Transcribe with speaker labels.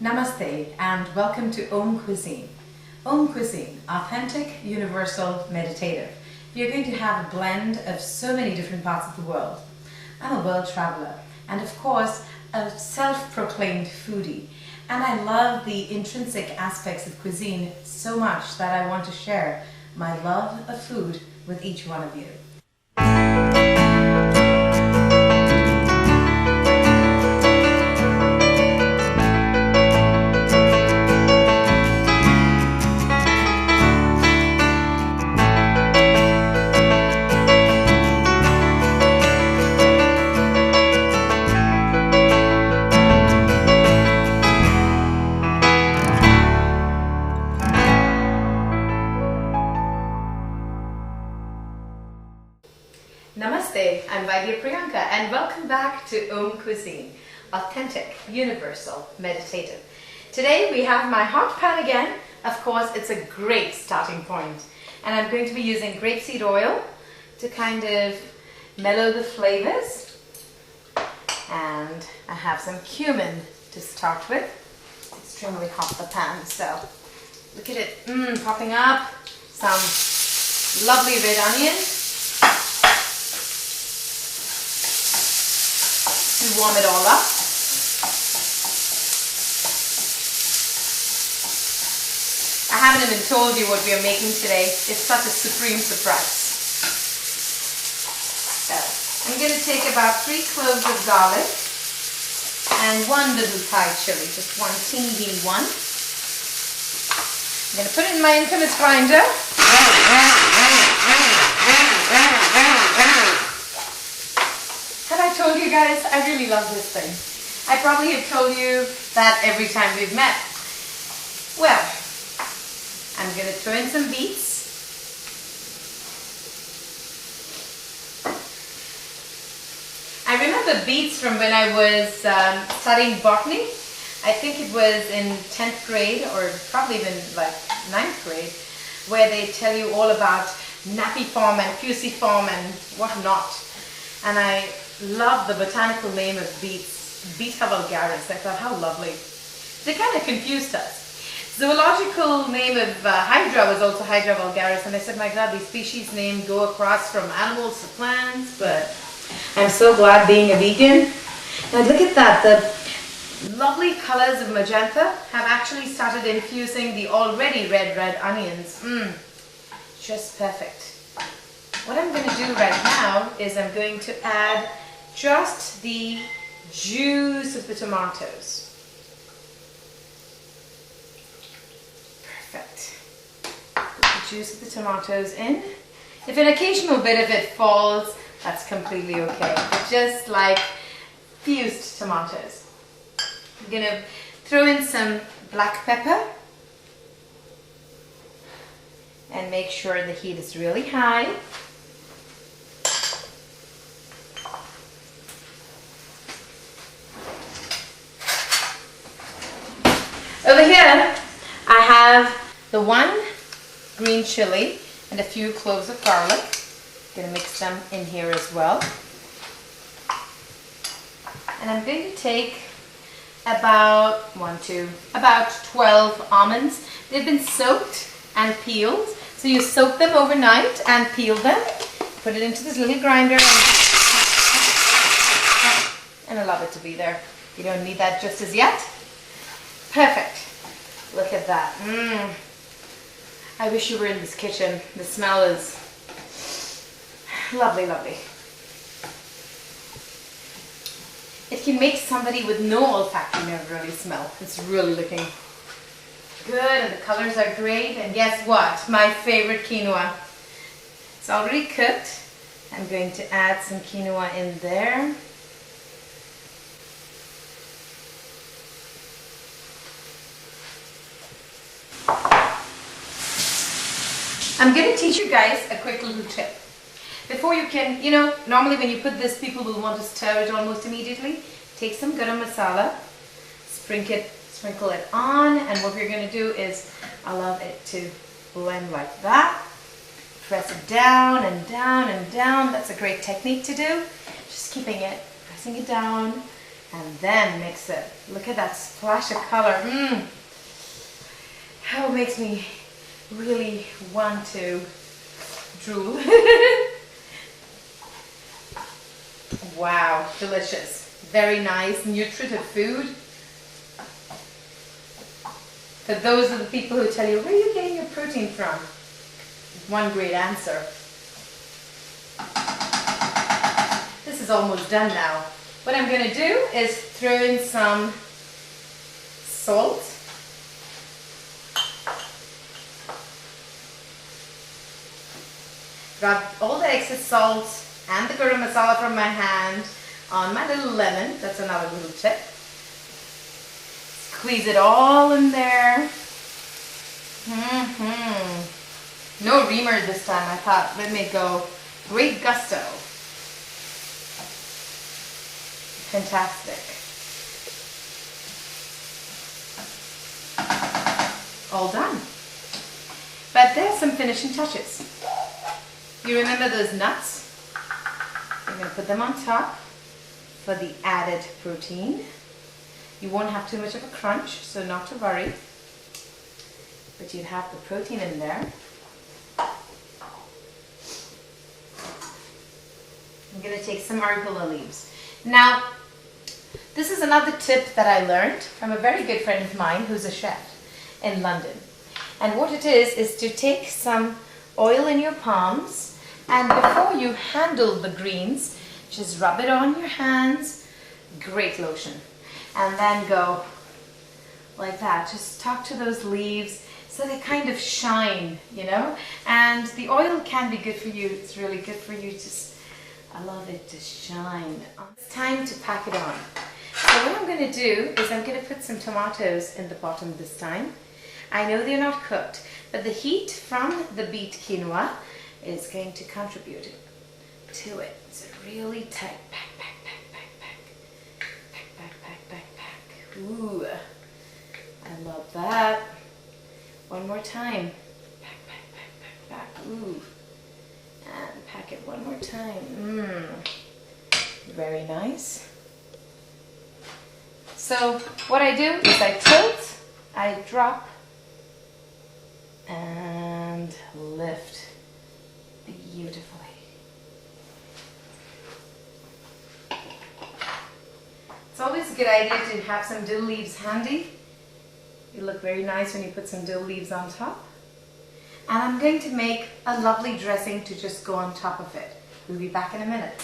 Speaker 1: Namaste and welcome to Aumcuisine. Aumcuisine, authentic, universal, meditative. You're going to have a blend of so many different parts of the world. I'm a world traveler and of course a self-proclaimed foodie. And I love the intrinsic aspects of cuisine so much that I want to share my love of food with each one of you. Namaste, I'm Vaidya Priyanka and welcome back to Aumcuisine, authentic, universal, meditative. Today we have my hot pan again. Of course, it's a great starting point. And I'm going to be using grapeseed oil to kind of mellow the flavors. And I have some cumin to start with. It's extremely hot, the pan, so look at it popping up. Some lovely red onions. To warm it all up. I haven't even told you what we are making today. It's such a supreme surprise. So, I'm going to take about 3 cloves of garlic and 1 little Thai chili, just 1 teeny one. I'm going to put it in my infamous grinder. I told you guys, I really love this thing. I probably have told you that every time we've met. Well, I'm going to throw in some beets. I remember beets from when I was studying botany. I think it was in 10th grade or probably even like 9th grade, where they tell you all about napiform and fusiform and whatnot. And I love the botanical name of beets, Beta vulgaris. I thought, how lovely. They kind of confused us. Zoological name of Hydra was also Hydra vulgaris, and I said, my God, these species names go across from animals to plants, but I'm so glad being a vegan. Now look at that, the lovely colors of magenta have actually started infusing the already red onions. Just perfect. What I'm going to do right now is I'm going to add just the juice of the tomatoes. Perfect. Put the juice of the tomatoes in. If an occasional bit of it falls, that's completely okay. But just like fused tomatoes. I'm going to throw in some black pepper and make sure the heat is really high. Over here, I have the 1 green chili and a few cloves of garlic. I'm going to mix them in here as well. And I'm going to take about 12 almonds. They've been soaked and peeled. So you soak them overnight and peel them. Put it into this little grinder and allow it to be there. You don't need that just as yet. Perfect. Look at that. I wish you were in this kitchen. The smell is lovely, lovely. It can make somebody with no olfactory nerve really smell. It's really looking good and the colors are great. And guess what? My favorite quinoa. It's already cooked. I'm going to add some quinoa in there. I'm going to teach you guys a quick little tip. Before you can, normally when you put this, people will want to stir it almost immediately. Take some garam masala, sprinkle it on, and what we're going to do is allow it to blend like that. Press it down and down and down. That's a great technique to do. Just keeping it, pressing it down, and then mix it. Look at that splash of color. How it makes me really want to drool. Wow, delicious. Very nice, nutritive food. For those of the people who tell you, where are you getting your protein from? One great answer. This is almost done now. What I'm going to do is throw in some salt. Grab all the excess salt and the garam masala from my hand on my little lemon. That's another little tip. Squeeze it all in there. No reamer this time. I thought, let me go great gusto. Fantastic. All done. But there's some finishing touches. You remember those nuts? You're going to put them on top for the added protein. You won't have too much of a crunch, so not to worry. But you have the protein in there. I'm going to take some arugula leaves. Now, this is another tip that I learned from a very good friend of mine who's a chef in London. And what it is to take some oil in your palms, and before you handle the greens, just rub it on your hands. Great lotion. And then go like that. Just talk to those leaves so they kind of shine, you know. And the oil can be good for you. It's really good for you. I love it to shine. It's time to pack it on. So what I'm going to do is I'm going to put some tomatoes in the bottom this time. I know they're not cooked, but the heat from the beet quinoa is going to contribute to it. So really tight. Pack. Ooh, I love that. One more time. Pack. Ooh. And pack it one more time. Very nice. So what I do is I tilt, I drop, and lift beautifully. It's always a good idea to have some dill leaves handy. You look very nice when you put some dill leaves on top. And I'm going to make a lovely dressing to just go on top of it. We'll be back in a minute.